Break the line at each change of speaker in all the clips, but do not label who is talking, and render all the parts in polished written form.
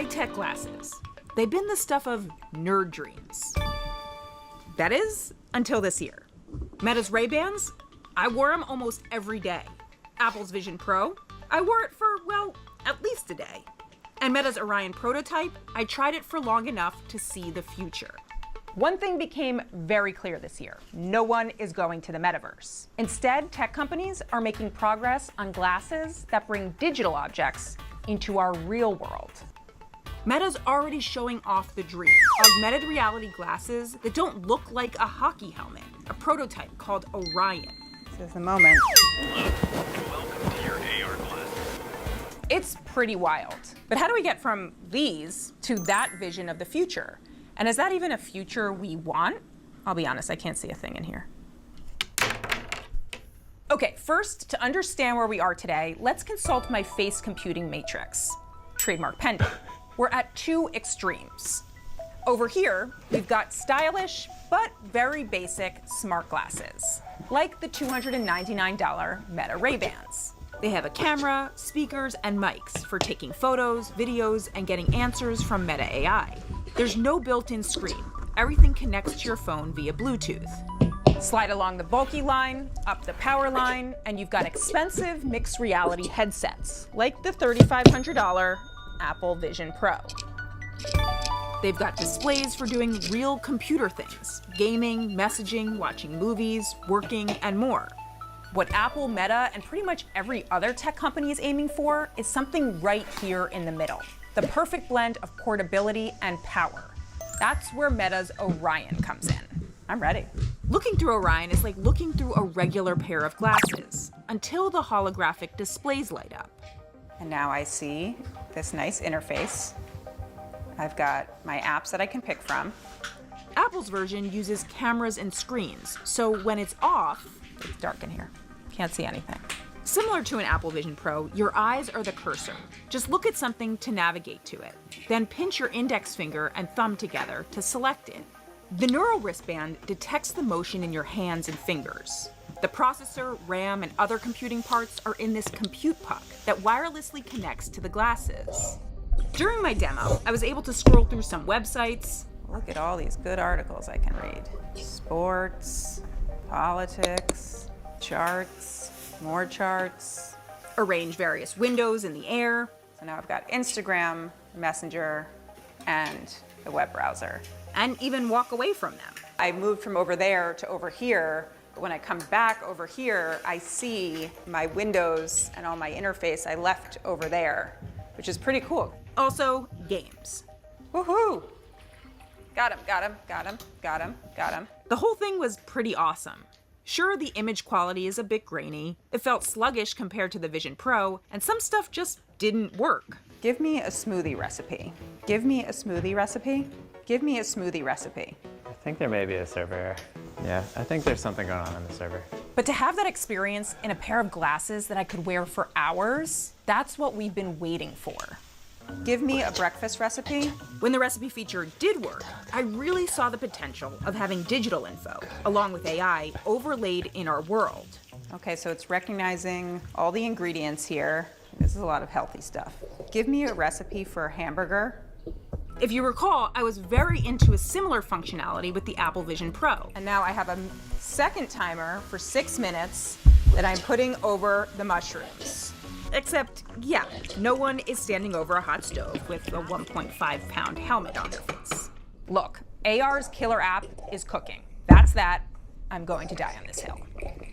High-tech glasses. They've been the stuff of nerd dreams. That is, until this year. Meta's Ray-Bans, I wore them almost every day. Apple's Vision Pro, I wore it for, well, at least a day. And Meta's Orion prototype, I tried it for long enough to see the future.
One thing became very clear this year. No one is going to the metaverse. Instead, tech companies are making progress on glasses that bring digital objects into our real world.
Meta's already showing off the dream. Augmented reality glasses that don't look like a hockey helmet. A prototype called Orion.
This is the moment.
Welcome to your AR glasses.
It's pretty wild. But how do we get from these to that vision of the future? And is that even a future we want? I'll be honest, I can't see a thing in here. Okay, first, to understand where we are today, let's consult my face computing matrix. Trademark pending. We're at two extremes. Over here, we've got stylish, but very basic smart glasses, like the $299 Meta Ray-Bans.
They have a camera, speakers, and mics for taking photos, videos, and getting answers from Meta AI. There's no built-in screen. Everything connects to your phone via Bluetooth.
Slide along the bulky line, up the power line, and you've got expensive mixed reality headsets, like the $3,500 Apple Vision Pro.
They've got displays for doing real computer things, gaming, messaging, watching movies, working, and more.
What Apple, Meta, and pretty much every other tech company is aiming for is something right here in the middle. The perfect blend of portability and power. That's where Meta's Orion comes in. I'm ready.
Looking through Orion is like looking through a regular pair of glasses, until the holographic displays light up.
And now I see this nice interface. I've got my apps that I can pick from.
Apple's version uses cameras and screens, so when it's off,
it's dark in here. Can't see anything.
Similar to an Apple Vision Pro, your eyes are the cursor. Just look at something to navigate to it. Then pinch your index finger and thumb together to select it. The neural wristband detects the motion in your hands and fingers. The processor, RAM, and other computing parts are in this compute puck that wirelessly connects to the glasses. During my demo, I was able to scroll through some websites.
Look at all these good articles I can read. Sports, politics, charts, more charts.
Arrange various windows in the air.
So now I've got Instagram, Messenger, and the web browser.
And even walk away from them.
I moved from over there to over here. But when I come back over here, I see my windows and all my interface I left over there, which is pretty cool.
Also, games.
Woohoo! Got him, got him, got him, got him, got him.
The whole thing was pretty awesome. Sure, the image quality is a bit grainy. It felt sluggish compared to the Vision Pro, and some stuff just didn't work.
Give me a smoothie recipe. Give me a smoothie recipe. Give me a smoothie recipe.
I think there may be a server error. Yeah, I think there's something going on in the server.
But to have that experience in a pair of glasses that I could wear for hours, that's what we've been waiting for. Give me a breakfast recipe.
When the recipe feature did work, I really saw the potential of having digital info, along with AI, overlaid in our world.
Okay, so it's recognizing all the ingredients here. This is a lot of healthy stuff. Give me a recipe for a hamburger.
If you recall, I was very into a similar functionality with the Apple Vision Pro.
And now I have a second timer for 6 minutes that I'm putting over the mushrooms.
Except, yeah, no one is standing over a hot stove with a 1.5-pound helmet on their face.
Look, AR's killer app is cooking. That's that. I'm going to die on this hill.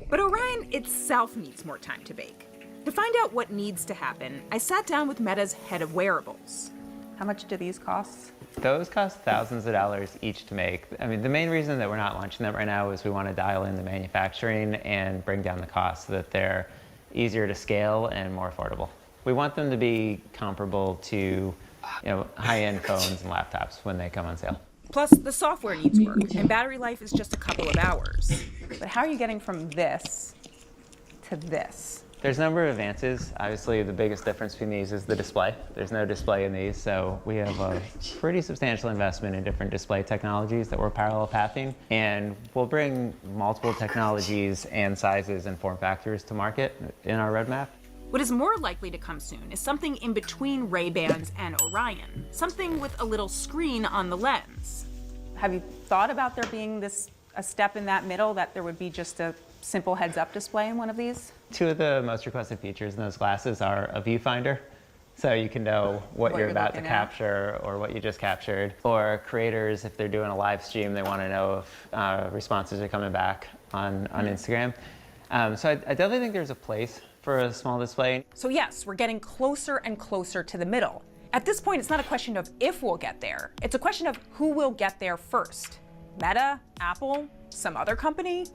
But Orion itself needs more time to bake. To find out what needs to happen, I sat down with Meta's head of wearables.
How much do these cost?
Those cost thousands of dollars each to make. I mean, the main reason that we're not launching them right now is we want to dial in the manufacturing and bring down the cost so that they're easier to scale and more affordable. We want them to be comparable to, high-end phones and laptops when they come on sale.
Plus, the software needs work, and battery life is just a couple of hours.
But how are you getting from this to this?
There's a number of advances. Obviously, the biggest difference between these is the display. There's no display in these, so we have a pretty substantial investment in different display technologies that we're parallel pathing, and we'll bring multiple technologies and sizes and form factors to market in our roadmap.
What is more likely to come soon is something in between Ray-Bans and Orion, something with a little screen on the lens.
Have you thought about there being a step in that middle, that there would be just a simple heads-up display in one of these?
Two of the most requested features in those glasses are a viewfinder, so you can know what you're about to
looking at.
capture or what you just captured. Or creators, if they're doing a live stream, they want to know if responses are coming back on Instagram. So I definitely think there's a place for a small display.
So yes, we're getting closer and closer to the middle. At this point, it's not a question of if we'll get there. It's a question of who will get there first. Meta, Apple, some other company?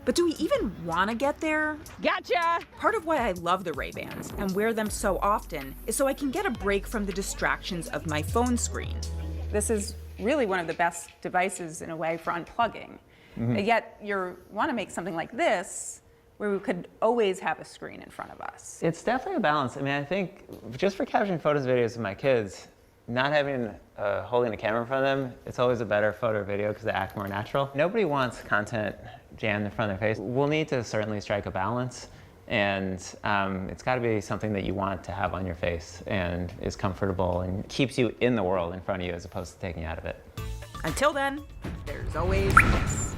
But do we even want to get there?
Gotcha!
Part of why I love the Ray-Bans and wear them so often is so I can get a break from the distractions of my phone screen.
This is really one of the best devices in a way for unplugging. Yet you want to make something like this where we could always have a screen in front of us.
It's definitely a balance. I mean, I think just for capturing photos, videos of my kids, not having holding a camera in front of them, it's always a better photo or video because they act more natural. Nobody wants content jammed in front of their face. We'll need to certainly strike a balance, and it's got to be something that you want to have on your face and is comfortable and keeps you in the world in front of you as opposed to taking you out of it.
Until then, there's always this.